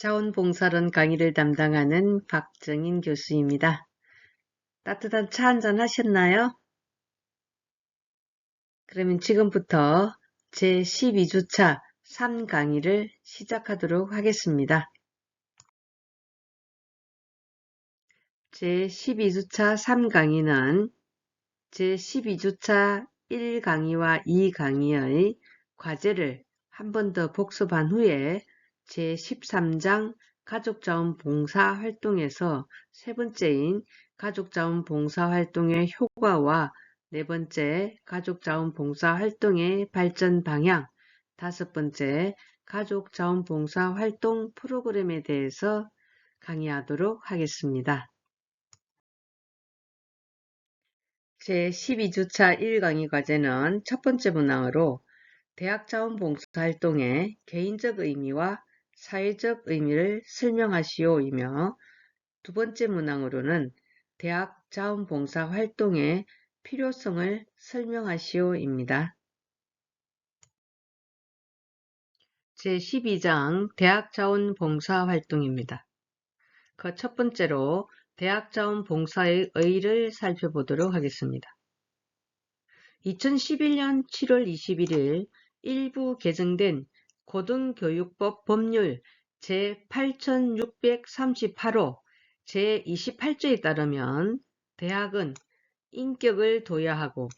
자원봉사론 강의를 담당하는 박정인 교수입니다. 따뜻한 차 한잔 하셨나요? 그러면 지금부터 제12주차 3강의를 시작하도록 하겠습니다. 제12주차 3강의는 제12주차 1강의와 2강의의 과제를 한 번 더 복습한 후에 제13장 가족자원봉사 활동에서 세 번째인 가족자원봉사 활동의 효과와 네 번째 가족자원봉사 활동의 발전 방향, 다섯 번째 가족자원봉사 활동 프로그램에 대해서 강의하도록 하겠습니다. 제12주차 1강의 과제는 첫 번째 문항으로 대학자원봉사활동의 개인적 의미와 사회적 의미를 설명하시오이며 두 번째 문항으로는 대학자원봉사활동의 필요성을 설명하시오입니다. 제12장 대학자원봉사활동입니다. 그 첫 번째로 대학자원봉사의 의의를 살펴보도록 하겠습니다. 2011년 7월 21일 일부 개정된 고등교육법 법률 제8638호 제28조에 따르면 대학은 인격을 도야하고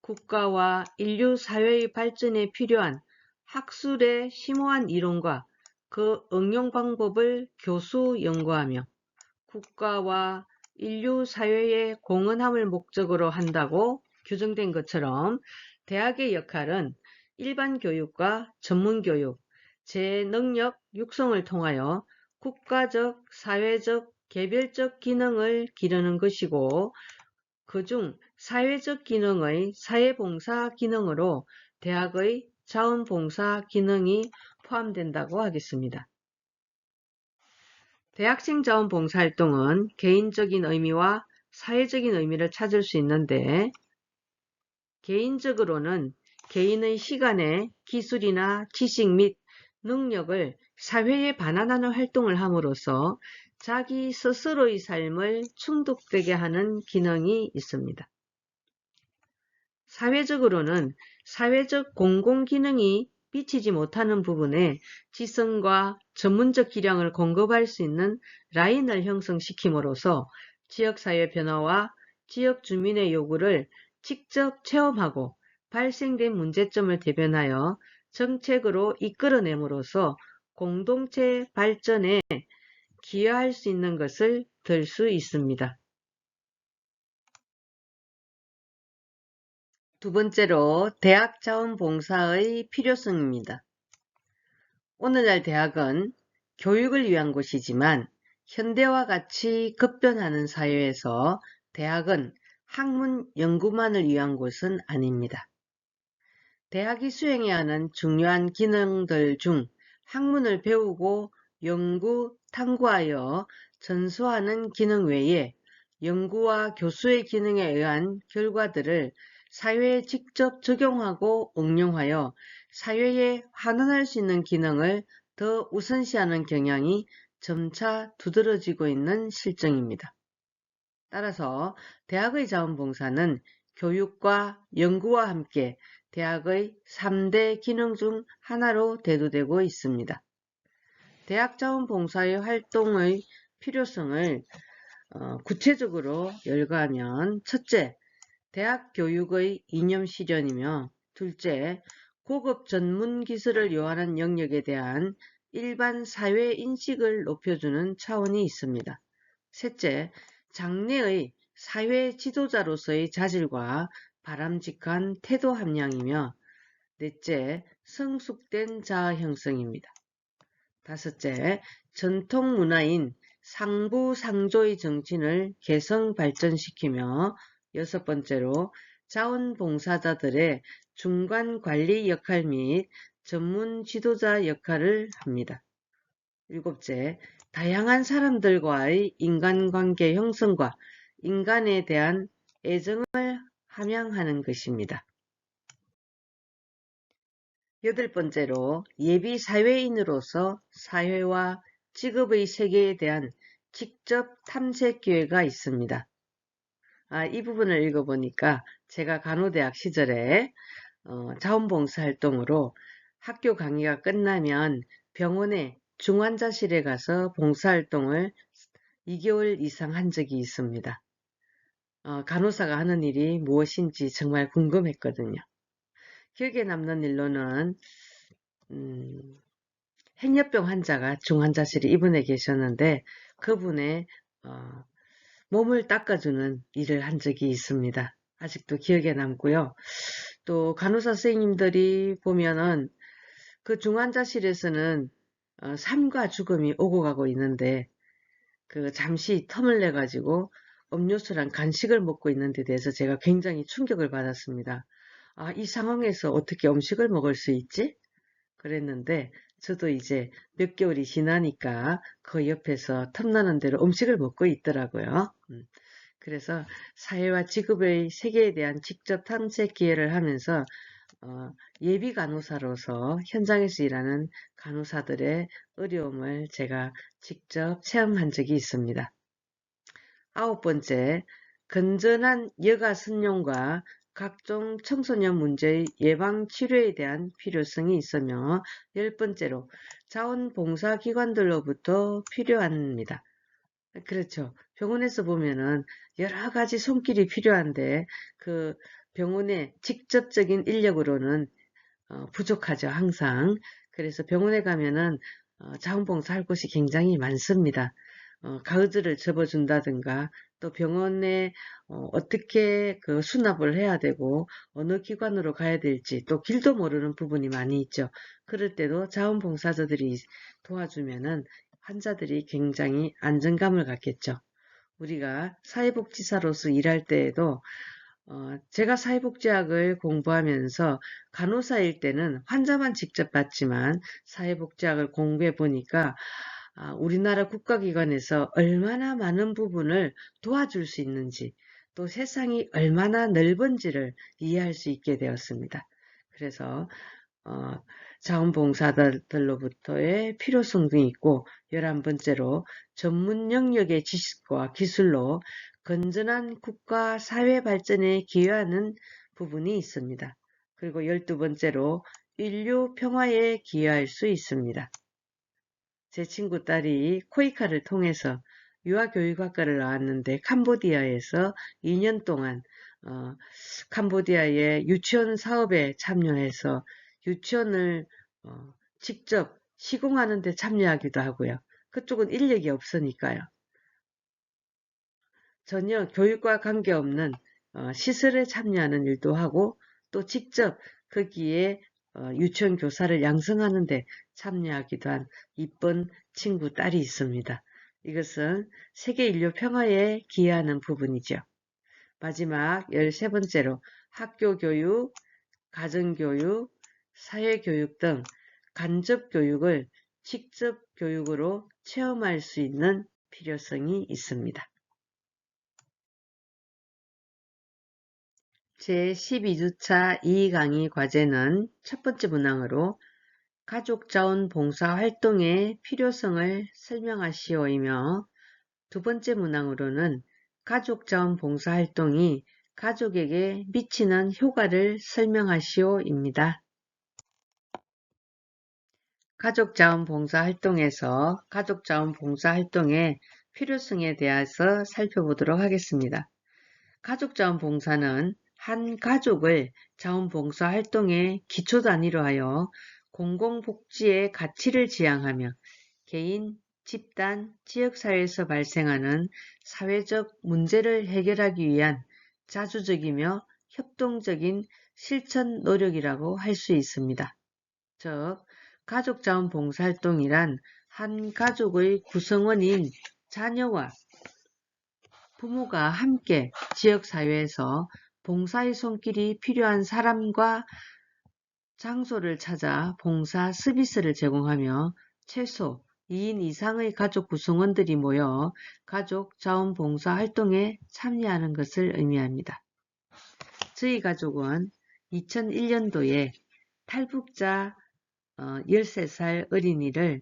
국가와 인류 사회의 발전에 필요한 학술의 심오한 이론과 그 응용 방법을 교수 연구하며 국가와 인류 사회의 공헌함을 목적으로 한다고 규정된 것처럼 대학의 역할은 일반 교육과 전문 교육, 재능력 육성을 통하여 국가적, 사회적, 개별적 기능을 기르는 것이고 그중 사회적 기능의 사회봉사 기능으로 대학의 자원봉사 기능이 포함된다고 하겠습니다. 대학생 자원봉사활동은 개인적인 의미와 사회적인 의미를 찾을 수 있는데 개인적으로는 개인의 시간에 기술이나 지식 및 능력을 사회에 반환하는 활동을 함으로써 자기 스스로의 삶을 충족되게 하는 기능이 있습니다. 사회적으로는 사회적 공공기능이 비치지 못하는 부분에 지성과 전문적 기량을 공급할 수 있는 라인을 형성시킴으로써 지역사회 변화와 지역 주민의 요구를 직접 체험하고 발생된 문제점을 대변하여 정책으로 이끌어냄으로써 공동체 발전에 기여할 수 있는 것을 들 수 있습니다. 두 번째로 대학 자원봉사의 필요성입니다. 오늘날 대학은 교육을 위한 곳이지만 현대와 같이 급변하는 사회에서 대학은 학문 연구만을 위한 곳은 아닙니다. 대학이 수행해야 하는 중요한 기능들 중 학문을 배우고 연구, 탐구하여 전수하는 기능 외에 연구와 교수의 기능에 의한 결과들을 사회에 직접 적용하고 응용하여 사회에 환원할 수 있는 기능을 더 우선시하는 경향이 점차 두드러지고 있는 실정입니다. 따라서 대학의 자원봉사는 교육과 연구와 함께 대학의 3대 기능 중 하나로 대두되고 있습니다. 대학 자원봉사의 활동의 필요성을 구체적으로 열거하면 첫째, 대학 교육의 이념 실현이며 둘째, 고급 전문 기술을 요하는 영역에 대한 일반 사회 인식을 높여주는 차원이 있습니다. 셋째, 장래의 사회 지도자로서의 자질과 바람직한 태도 함량이며 넷째, 성숙된 자아 형성입니다. 다섯째, 전통 문화인 상부상조의 정신을 개성 발전시키며 여섯 번째로 자원봉사자들의 중간 관리 역할 및 전문 지도자 역할을 합니다. 일곱째, 다양한 사람들과의 인간관계 형성과 인간에 대한 애정을 함양하는 것입니다. 여덟 번째로 예비 사회인으로서 사회와 직업의 세계에 대한 직접 탐색 기회가 있습니다. 이 부분을 읽어보니까 제가 간호대학 시절에 자원봉사 활동으로 학교 강의가 끝나면 병원의 중환자실에 가서 봉사활동을 2개월 이상 한 적이 있습니다. 간호사가 하는 일이 무엇인지 정말 궁금했거든요. 기억에 남는 일로는 행여병 환자가 중환자실에 입원해 계셨는데 그분의 몸을 닦아주는 일을 한 적이 있습니다. 아직도 기억에 남고요. 또 간호사 선생님들이 보면은 그 중환자실에서는 삶과 죽음이 오고 가고 있는데 그 잠시 텀을 내 가지고 음료수랑 간식을 먹고 있는 데 대해서 제가 굉장히 충격을 받았습니다. 이 상황에서 어떻게 음식을 먹을 수 있지? 그랬는데 저도 이제 몇 개월이 지나니까 그 옆에서 틈나는 대로 음식을 먹고 있더라고요. 그래서 사회와 직업의 세계에 대한 직접 탐색 기회를 하면서 예비 간호사로서 현장에서 일하는 간호사들의 어려움을 제가 직접 체험한 적이 있습니다. 9번째, 건전한 여가 선용과 각종 청소년 문제의 예방 치료에 대한 필요성이 있으며 10번째로 자원봉사기관들로부터 필요합니다. 그렇죠. 병원에서 보면은 여러 가지 손길이 필요한데 그 병원의 직접적인 인력으로는 부족하죠, 항상. 그래서 병원에 가면은 자원봉사 할 곳이 굉장히 많습니다. 가위들을 접어준다든가 또 병원에 어떻게 그 수납을 해야 되고 어느 기관으로 가야 될지 또 길도 모르는 부분이 많이 있죠. 그럴 때도 자원봉사자들이 도와주면은 환자들이 굉장히 안정감을 갖겠죠. 우리가 사회복지사로서 일할 때에도 제가 사회복지학을 공부하면서 간호사일 때는 환자만 직접 봤지만 사회복지학을 공부해 보니까 우리나라 국가기관에서 얼마나 많은 부분을 도와줄 수 있는지 또 세상이 얼마나 넓은지를 이해할 수 있게 되었습니다. 그래서 자원봉사자들로부터의 필요성도 있고 11번째로 전문 영역의 지식과 기술로 건전한 국가 사회 발전에 기여하는 부분이 있습니다. 그리고 12번째로 인류 평화에 기여할 수 있습니다. 제 친구 딸이 코이카를 통해서 유아교육학과를 나왔는데 캄보디아에서 2년 동안 캄보디아의 유치원 사업에 참여해서 유치원을 직접 시공하는 데 참여하기도 하고요. 그쪽은 인력이 없으니까요. 전혀 교육과 관계없는 시설에 참여하는 일도 하고 또 직접 거기에 유치원 교사를 양성하는 데 참여하기도 한 이쁜 친구 딸이 있습니다. 이것은 세계 인류 평화에 기여하는 부분이죠. 마지막 13번째로 학교교육, 가정교육, 사회교육 등 간접교육을 직접 교육으로 체험할 수 있는 필요성이 있습니다. 제12주차 2강의 과제는 첫 번째 문항으로 가족자원봉사 활동의 필요성을 설명하시오이며 두 번째 문항으로는 가족자원봉사 활동이 가족에게 미치는 효과를 설명하시오입니다. 가족자원봉사 활동에서 가족자원봉사 활동의 필요성에 대해서 살펴보도록 하겠습니다. 가족자원봉사는 한 가족을 자원봉사 활동의 기초 단위로 하여 공공복지의 가치를 지향하며 개인, 집단, 지역사회에서 발생하는 사회적 문제를 해결하기 위한 자주적이며 협동적인 실천 노력이라고 할 수 있습니다. 즉, 가족자원봉사활동이란 한 가족의 구성원인 자녀와 부모가 함께 지역사회에서 봉사의 손길이 필요한 사람과 장소를 찾아 봉사 서비스를 제공하며 최소 2인 이상의 가족 구성원들이 모여 가족 자원봉사 활동에 참여하는 것을 의미합니다. 저희 가족은 2001년도에 탈북자 13살 어린이를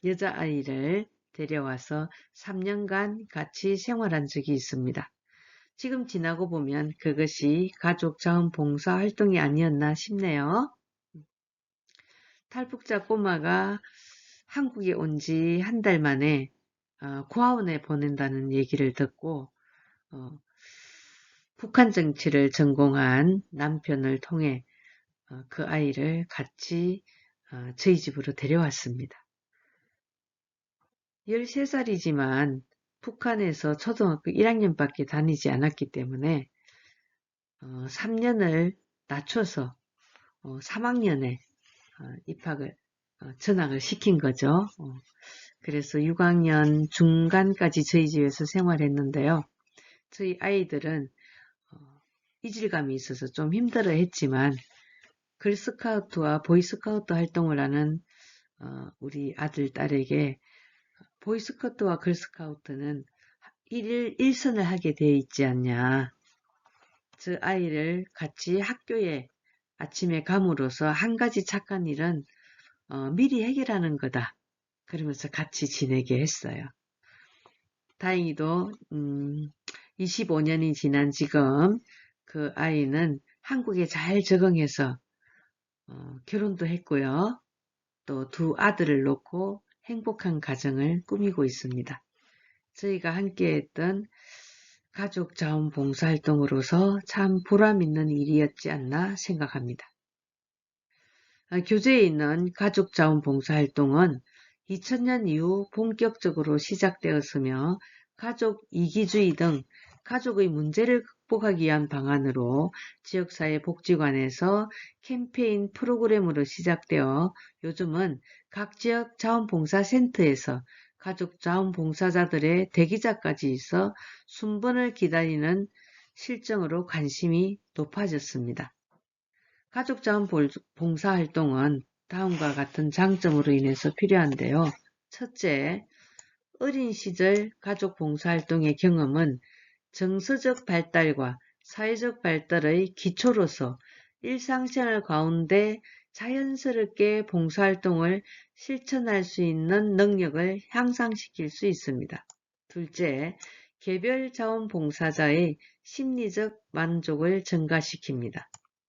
여자아이를 데려와서 3년간 같이 생활한 적이 있습니다. 지금 지나고 보면 그것이 가족 자원봉사 활동이 아니었나 싶네요. 탈북자 꼬마가 한국에 온 지 한 달 만에 고아원에 보낸다는 얘기를 듣고 북한 정치를 전공한 남편을 통해 그 아이를 같이 저희 집으로 데려왔습니다. 13살이지만 북한에서 초등학교 1학년밖에 다니지 않았기 때문에 3년을 낮춰서 3학년에 입학을 전학을 시킨 거죠. 그래서 6학년 중간까지 저희 집에서 생활했는데요. 저희 아이들은 이질감이 있어서 좀 힘들어 했지만 걸스카우트와 보이스카우트 활동을 하는 우리 아들, 딸에게 보이스카우트와 걸스카우트는 일선을 하게 되어 있지 않냐. 저 아이를 같이 학교에 아침에 감으로써 한 가지 착한 일은 미리 해결하는 거다. 그러면서 같이 지내게 했어요. 다행히도 25년이 지난 지금 그 아이는 한국에 잘 적응해서 결혼도 했고요. 또 두 아들을 놓고 행복한 가정을 꾸미고 있습니다. 저희가 함께했던 가족 자원봉사활동으로서 참 보람있는 일이었지 않나 생각합니다. 교재에 있는 가족 자원봉사활동은 2000년 이후 본격적으로 시작되었으며 가족 이기주의 등 가족의 문제를 극복하기 위한 방안으로 지역사회복지관에서 캠페인 프로그램으로 시작되어 요즘은 각 지역 자원봉사센터에서 가족 자원봉사자들의 대기자까지 있어 순번을 기다리는 실정으로 관심이 높아졌습니다. 가족 자원봉사활동은 다음과 같은 장점으로 인해서 필요한데요. 첫째, 어린 시절 가족 봉사활동의 경험은 정서적 발달과 사회적 발달의 기초로서 일상생활 가운데 자연스럽게 봉사활동을 실천할 수 있는 능력을 향상시킬 수 있습니다. 둘째, 개별 자원봉사자의 심리적 만족을 증가시킵니다.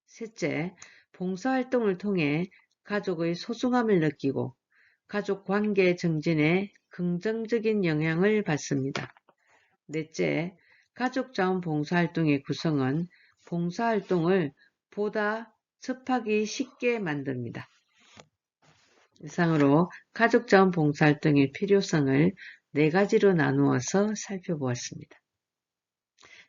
셋째, 봉사활동을 통해 가족의 소중함을 느끼고 가족 관계 증진에 긍정적인 영향을 받습니다. 넷째, 가족 자원 봉사활동의 구성은 봉사활동을 보다 접하기 쉽게 만듭니다. 이상으로 가족 자원 봉사활동의 필요성을 4가지로 나누어서 살펴보았습니다.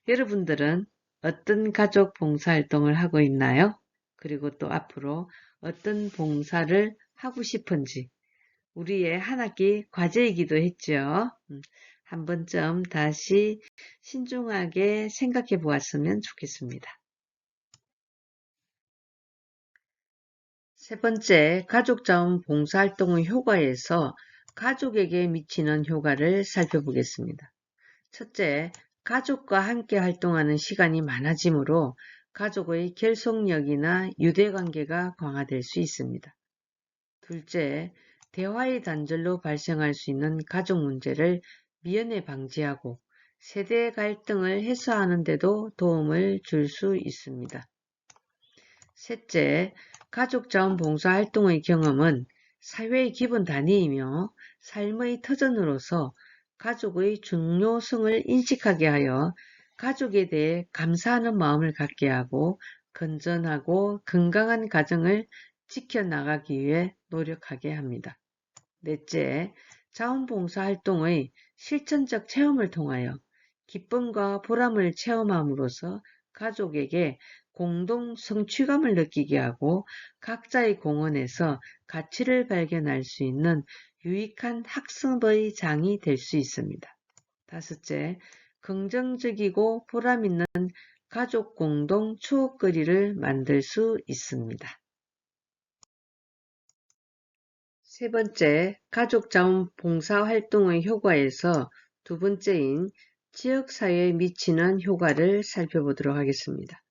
여러분들은 어떤 가족 봉사활동을 하고 있나요? 그리고 또 앞으로 어떤 봉사를 하고 싶은지 우리의 한 학기 과제이기도 했죠. 한 번쯤 다시 신중하게 생각해 보았으면 좋겠습니다. 세 번째, 가족자원 봉사활동의 효과에서 가족에게 미치는 효과를 살펴보겠습니다. 첫째, 가족과 함께 활동하는 시간이 많아지므로 가족의 결속력이나 유대관계가 강화될 수 있습니다. 둘째, 대화의 단절로 발생할 수 있는 가족 문제를 미연에 방지하고 세대 갈등을 해소하는 데도 도움을 줄 수 있습니다. 셋째, 가족 자원봉사 활동의 경험은 사회의 기본 단위이며 삶의 터전으로서 가족의 중요성을 인식하게 하여 가족에 대해 감사하는 마음을 갖게 하고 건전하고 건강한 가정을 지켜나가기 위해 노력하게 합니다. 넷째, 자원봉사 활동의 실천적 체험을 통하여 기쁨과 보람을 체험함으로써 가족에게 공동 성취감을 느끼게 하고 각자의 공헌에서 가치를 발견할 수 있는 유익한 학습의 장이 될 수 있습니다. 다섯째, 긍정적이고 보람있는 가족 공동 추억거리를 만들 수 있습니다. 세 번째, 가족 자원 봉사 활동의 효과에서 두 번째인 지역사회에 미치는 효과를 살펴보도록 하겠습니다.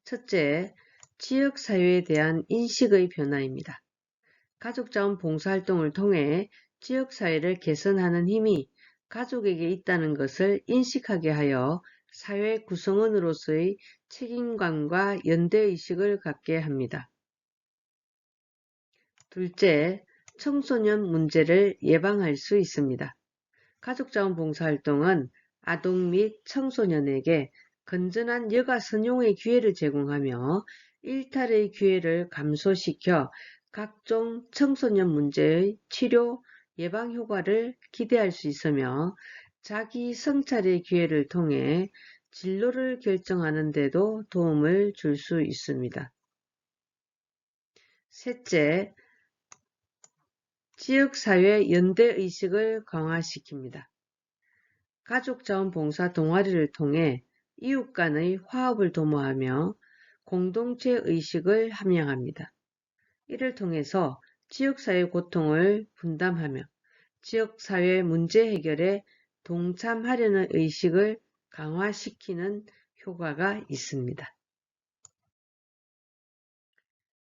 첫째, 지역사회에 대한 인식의 변화입니다. 가족 자원 봉사 활동을 통해 지역사회를 개선하는 힘이 가족에게 있다는 것을 인식하게 하여 사회 구성원으로서의 책임감과 연대의식을 갖게 합니다. 둘째, 청소년 문제를 예방할 수 있습니다. 가족자원봉사활동은 아동 및 청소년에게 건전한 여가 선용의 기회를 제공하며 일탈의 기회를 감소시켜 각종 청소년 문제의 치료, 예방 효과를 기대할 수 있으며 자기 성찰의 기회를 통해 진로를 결정하는 데도 도움을 줄 수 있습니다. 셋째, 지역사회 연대의식을 강화시킵니다. 가족자원봉사 동아리를 통해 이웃 간의 화합을 도모하며 공동체 의식을 함양합니다. 이를 통해서 지역사회 고통을 분담하며 지역사회 문제 해결에 동참하려는 의식을 강화시키는 효과가 있습니다.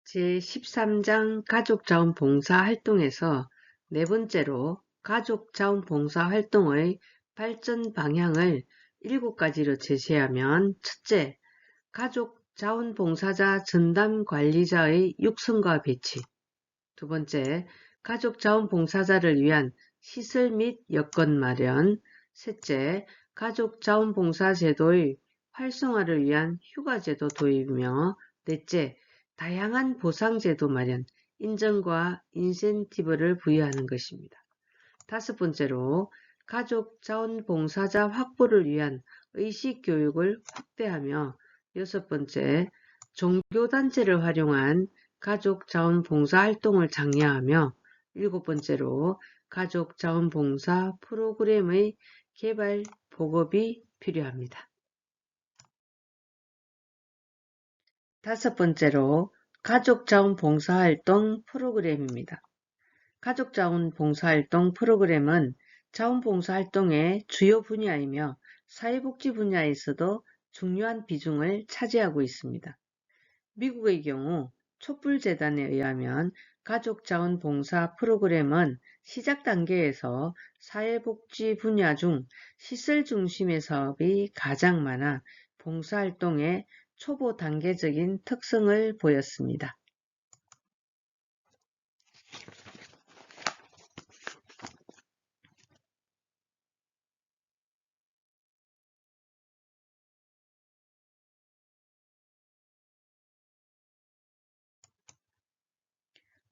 제13장 가족자원봉사활동에서 네 번째로 가족자원봉사활동의 발전 방향을 7가지로 제시하면 첫째, 가족자원봉사자 전담관리자의 육성과 배치. 두 번째, 가족자원봉사자를 위한 시설 및 여건 마련. 셋째, 가족자원봉사제도의 활성화를 위한 휴가제도 도입이며 넷째, 다양한 보상제도 마련, 인정과 인센티브를 부여하는 것입니다. 다섯 번째로 가족자원봉사자 확보를 위한 의식교육을 확대하며 여섯 번째, 종교단체를 활용한 가족자원봉사활동을 장려하며 일곱 번째로 가족자원봉사 프로그램의 개발, 보급이 필요합니다. 다섯 번째로 가족자원봉사활동 프로그램입니다. 가족자원봉사활동 프로그램은 자원봉사활동의 주요 분야이며 사회복지 분야에서도 중요한 비중을 차지하고 있습니다. 미국의 경우 촛불재단에 의하면 가족자원봉사 프로그램은 시작 단계에서 사회복지 분야 중 시설 중심의 사업이 가장 많아 봉사활동의 초보 단계적인 특성을 보였습니다.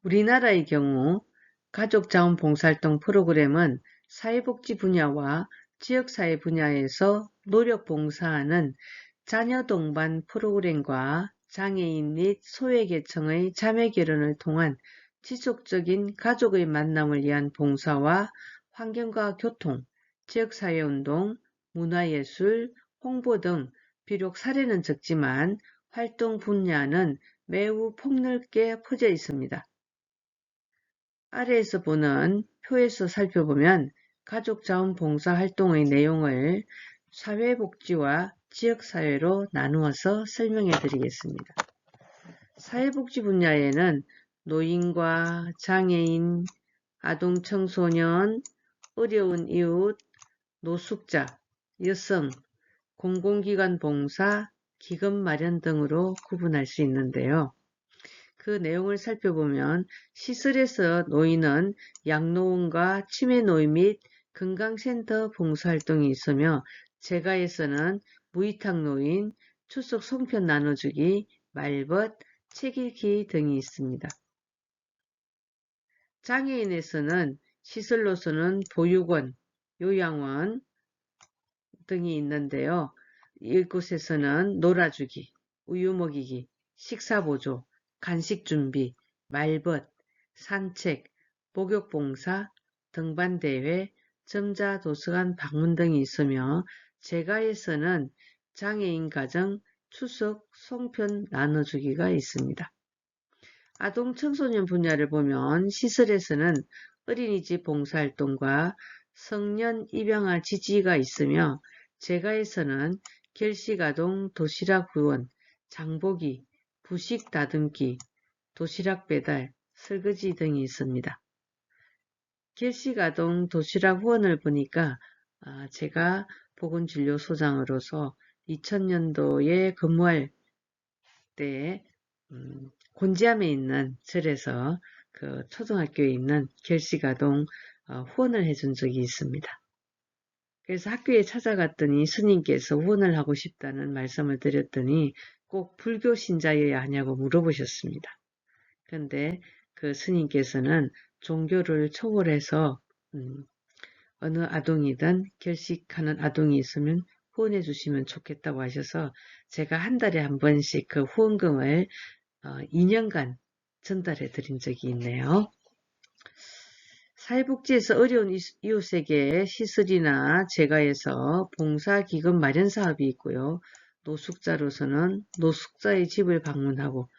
우리나라의 경우 가족자원봉사활동 프로그램은 사회복지 분야와 지역사회 분야에서 노력봉사하는 자녀 동반 프로그램과 장애인 및 소외계층의 자매결연을 통한 지속적인 가족의 만남을 위한 봉사와 환경과 교통, 지역사회운동, 문화예술, 홍보 등 비록 사례는 적지만 활동 분야는 매우 폭넓게 퍼져 있습니다. 아래에서 보는 표에서 살펴보면 가족자원봉사활동의 내용을 사회복지와 지역사회로 나누어서 설명해 드리겠습니다. 사회복지 분야에는 노인과 장애인, 아동 청소년, 어려운 이웃, 노숙자, 여성, 공공기관 봉사, 기금 마련 등으로 구분할 수 있는데요. 그 내용을 살펴보면 시설에서 노인은 양로원과 치매노인 및 건강센터 봉사활동이 있으며 재가에서는 무위탁노인, 추석 송편 나눠주기, 말벗, 책 읽기 등이 있습니다. 장애인에서는 시설로서는 보육원, 요양원 등이 있는데요. 이곳에서는 놀아주기, 우유 먹이기, 식사보조, 간식 준비, 말벗, 산책, 목욕봉사, 등반대회, 점자도서관 방문 등이 있으며 재가에서는 장애인 가정 추석 송편 나눠주기가 있습니다. 아동 청소년 분야를 보면 시설에서는 어린이집 봉사활동과 성년 입양아 지지가 있으며 재가에서는 결식아동 도시락 후원, 장보기, 부식 다듬기, 도시락 배달, 설거지 등이 있습니다. 결식아동 도시락 후원을 보니까 제가 보건진료소장으로서 2000년도에 근무할 때에 곤지암에 있는 절에서 그 초등학교에 있는 결식아동 후원을 해준 적이 있습니다. 그래서 학교에 찾아갔더니 스님께서 후원을 하고 싶다는 말씀을 드렸더니 꼭 불교 신자여야 하냐고 물어보셨습니다. 그런데 그 스님께서는 종교를 초월해서 어느 아동이든 결식하는 아동이 있으면 후원해 주시면 좋겠다고 하셔서 제가 한 달에 한 번씩 그 후원금을 2년간 전달해 드린 적이 있네요. 사회복지에서 어려운 이웃에게 시설이나 재가해서 봉사기금 마련 사업이 있고요. 노숙자로서는 노숙자의 집을 방문하고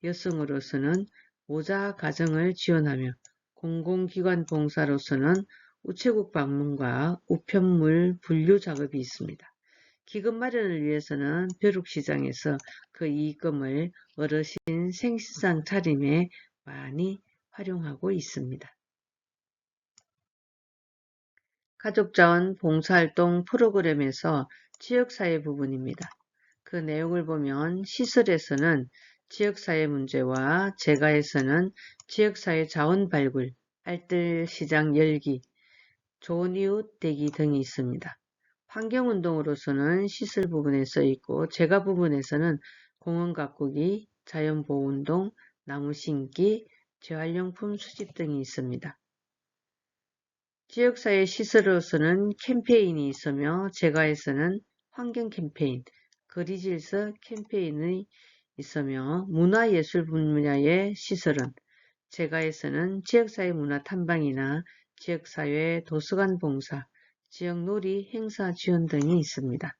여성으로서는 모자 가정을 지원하며 공공기관 봉사로서는 우체국 방문과 우편물 분류 작업이 있습니다. 기금 마련을 위해서는 벼룩시장에서 그 이익금을 어르신 생신상 차림에 많이 활용하고 있습니다. 가족자원 봉사활동 프로그램에서 지역사회 부분입니다. 그 내용을 보면 시설에서는 지역사회 문제와 재가에서는 지역사회 자원 발굴, 알뜰시장 열기, 좋은 이웃 되기 등이 있습니다. 환경운동으로서는 시설 부분에 써있고 재가 부분에서는 공원 가꾸기, 자연보호운동, 나무 심기, 재활용품 수집 등이 있습니다. 지역사회 시설로서는 캠페인이 있으며 재가에서는 환경 캠페인, 거리질서 캠페인이 있으며 문화예술 분야의 시설은 재가에서는 지역사회 문화 탐방이나 지역사회 도서관 봉사, 지역놀이 행사 지원 등이 있습니다.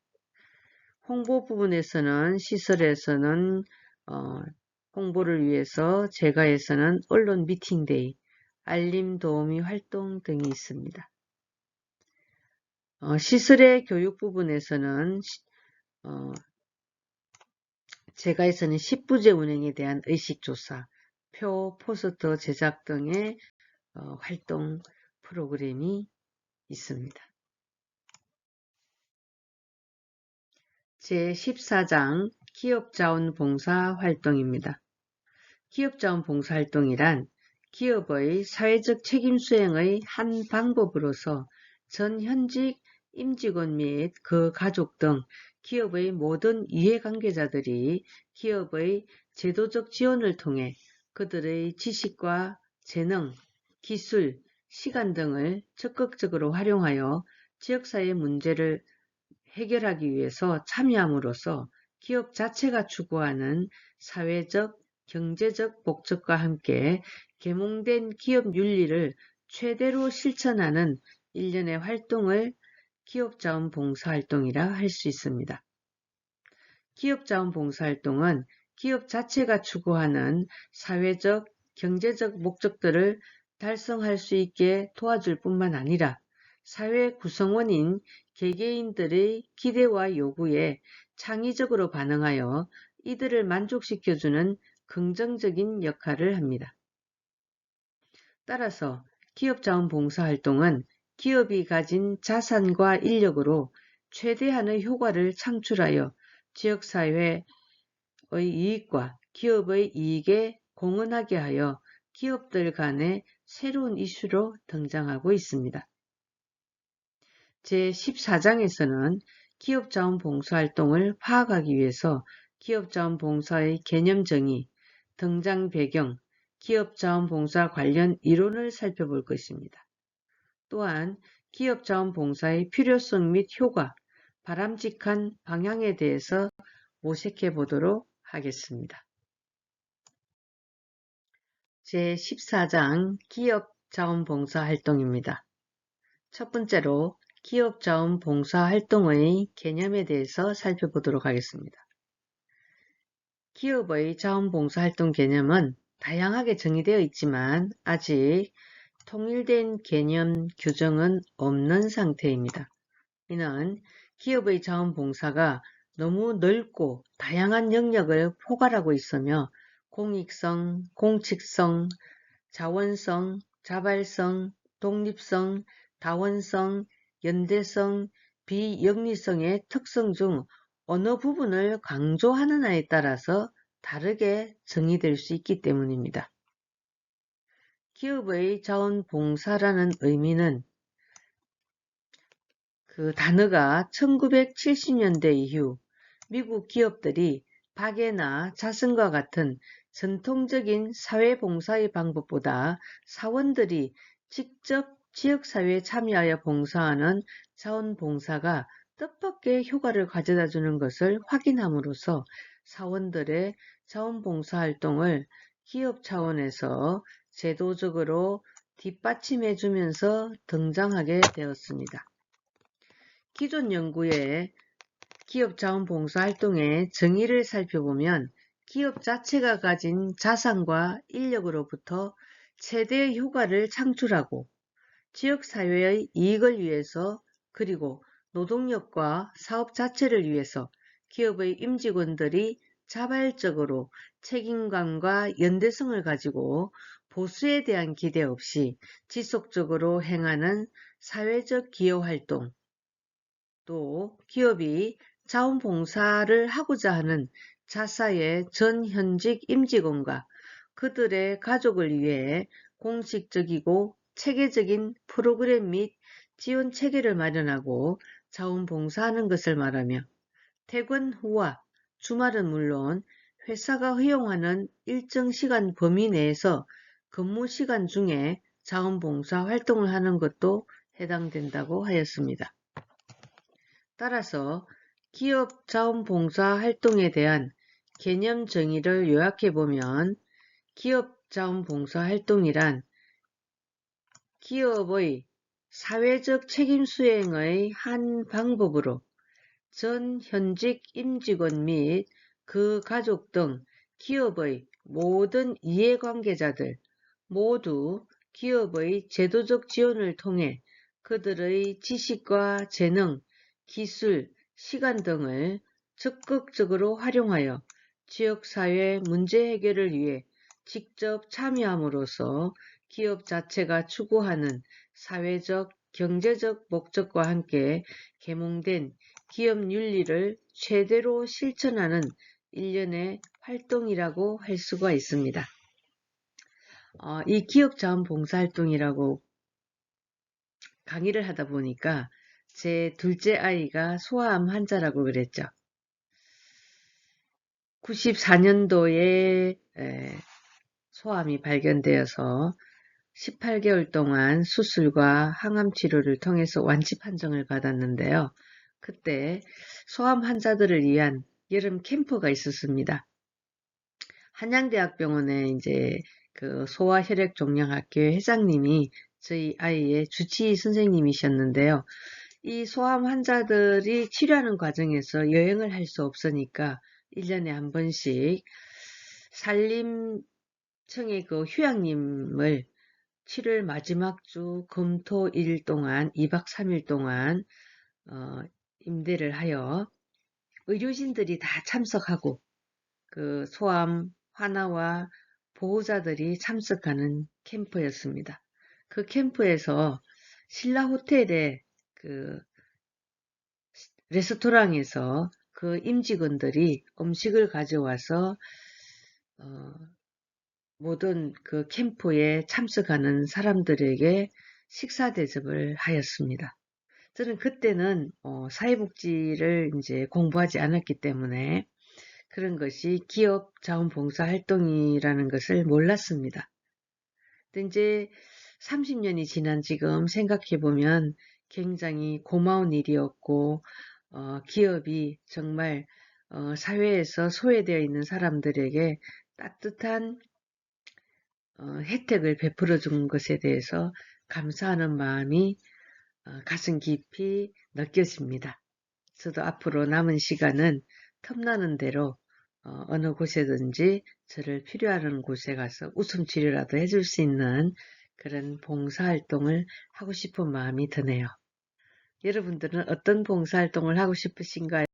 홍보 부분에서는 시설에서는 홍보를 위해서 재가에서는 언론 미팅데이, 알림 도우미 활동 등이 있습니다. 시설의 교육 부분에서는 재가에서는 10부제 운행에 대한 의식조사, 표, 포스터 제작 등의 활동 프로그램이 있습니다. 제14장 기업자원봉사 활동입니다. 기업자원봉사 활동이란 기업의 사회적 책임 수행의 한 방법으로서 전 현직 임직원 및 그 가족 등 기업의 모든 이해관계자들이 기업의 제도적 지원을 통해 그들의 지식과 재능, 기술, 시간 등을 적극적으로 활용하여 지역사회 문제를 해결하기 위해서 참여함으로써 기업 자체가 추구하는 사회적, 경제적 목적과 함께 계몽된 기업 윤리를 최대로 실천하는 일련의 활동을 기업자원봉사활동이라 할 수 있습니다. 기업자원봉사활동은 기업 자체가 추구하는 사회적, 경제적 목적들을 달성할 수 있게 도와줄 뿐만 아니라 사회 구성원인 개개인들의 기대와 요구에 창의적으로 반응하여 이들을 만족시켜주는 긍정적인 역할을 합니다. 따라서 기업자원봉사활동은 기업이 가진 자산과 인력으로 최대한의 효과를 창출하여 지역사회의 이익과 기업의 이익에 공헌하게 하여 기업들 간의 새로운 이슈로 등장하고 있습니다. 제14장에서는 기업자원봉사활동을 파악하기 위해서 기업자원봉사의 개념 정의, 등장 배경, 기업자원봉사 관련 이론을 살펴볼 것입니다. 또한 기업자원봉사의 필요성 및 효과, 바람직한 방향에 대해서 모색해 보도록 하겠습니다. 제14장 기업자원봉사활동입니다. 첫 번째로 기업자원봉사활동의 개념에 대해서 살펴보도록 하겠습니다. 기업의 자원봉사활동 개념은 다양하게 정의되어 있지만 아직 통일된 개념 규정은 없는 상태입니다. 이는 기업의 자원봉사가 너무 넓고 다양한 영역을 포괄하고 있으며 공익성, 공칙성, 자원성, 자발성, 독립성, 다원성, 연대성, 비영리성의 특성 중 어느 부분을 강조하느냐에 따라서 다르게 정의될 수 있기 때문입니다. 기업의 자원봉사라는 의미는 그 단어가 1970년대 이후 미국 기업들이 박애나 자선과 같은 전통적인 사회봉사의 방법보다 사원들이 직접 지역사회에 참여하여 봉사하는 자원봉사가 뜻밖의 효과를 가져다주는 것을 확인함으로써 사원들의 자원봉사활동을 기업 차원에서 제도적으로 뒷받침해주면서 등장하게 되었습니다. 기존 연구의 기업 자원봉사활동의 정의를 살펴보면 기업 자체가 가진 자산과 인력으로부터 최대의 효과를 창출하고 지역사회의 이익을 위해서 그리고 노동력과 사업 자체를 위해서 기업의 임직원들이 자발적으로 책임감과 연대성을 가지고 보수에 대한 기대 없이 지속적으로 행하는 사회적 기여활동, 또 기업이 자원봉사를 하고자 하는 자사의 전 현직 임직원과 그들의 가족을 위해 공식적이고 체계적인 프로그램 및 지원 체계를 마련하고 자원봉사하는 것을 말하며 퇴근 후와 주말은 물론 회사가 허용하는 일정 시간 범위 내에서 근무 시간 중에 자원봉사 활동을 하는 것도 해당된다고 하였습니다. 따라서 기업 자원봉사 활동에 대한 개념 정의를 요약해보면 기업 자원봉사 활동이란 기업의 사회적 책임 수행의 한 방법으로 전 현직 임직원 및 그 가족 등 기업의 모든 이해관계자들 모두 기업의 제도적 지원을 통해 그들의 지식과 재능, 기술, 시간 등을 적극적으로 활용하여 지역사회 문제 해결을 위해 직접 참여함으로써 기업 자체가 추구하는 사회적, 경제적 목적과 함께 계몽된 기업 윤리를 최대로 실천하는 일련의 활동이라고 할 수가 있습니다. 이 기업 자원봉사활동이라고 강의를 하다 보니까 제 둘째 아이가 소아암 환자라고 그랬죠. 94년도에 소아암이 발견되어서 18개월 동안 수술과 항암 치료를 통해서 완치 판정을 받았는데요. 그때 소아암 환자들을 위한 여름 캠프가 있었습니다. 한양대학병원에 이제 그 소아혈액종양학교의 회장님이 저희 아이의 주치의 선생님이셨는데요. 이 소아암 환자들이 치료하는 과정에서 여행을 할 수 없으니까 1년에 한 번씩 산림청의 그 휴양림을 7월 마지막 주 금토 일 동안 2박 3일 동안 임대를 하여 의료진들이 다 참석하고 그 소암 환아와 보호자들이 참석하는 캠프였습니다. 그 캠프에서 신라 호텔의 그 레스토랑에서 그 임직원들이 음식을 가져와서 모든 그 캠프에 참석하는 사람들에게 식사 대접을 하였습니다. 저는 그때는 사회복지를 이제 공부하지 않았기 때문에 그런 것이 기업 자원봉사 활동이라는 것을 몰랐습니다. 근데 이제 30년이 지난 지금 생각해보면 굉장히 고마운 일이었고 기업이 정말 사회에서 소외되어 있는 사람들에게 따뜻한 혜택을 베풀어 준 것에 대해서 감사하는 마음이 가슴 깊이 느껴집니다. 저도 앞으로 남은 시간은 틈나는 대로 어느 곳에든지 저를 필요하는 곳에 가서 웃음 치료라도 해줄 수 있는 그런 봉사활동을 하고 싶은 마음이 드네요. 여러분들은 어떤 봉사활동을 하고 싶으신가요?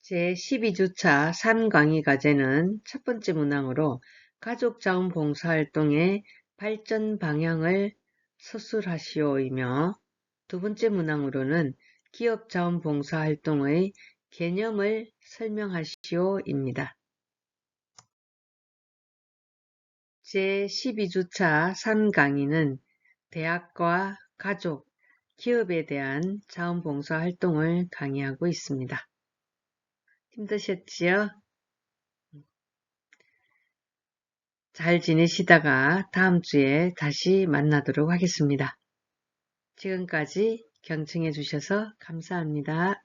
제 12주차 3강의 과제는 첫 번째 문항으로 가족자원봉사활동의 발전 방향을 서술하시오이며 두 번째 문항으로는 기업자원봉사활동의 개념을 설명하시오입니다. 제12주차 3강의는 대학과 가족, 기업에 대한 자원봉사활동을 강의하고 있습니다. 힘드셨지요? 잘 지내시다가 다음 주에 다시 만나도록 하겠습니다. 지금까지 경청해 주셔서 감사합니다.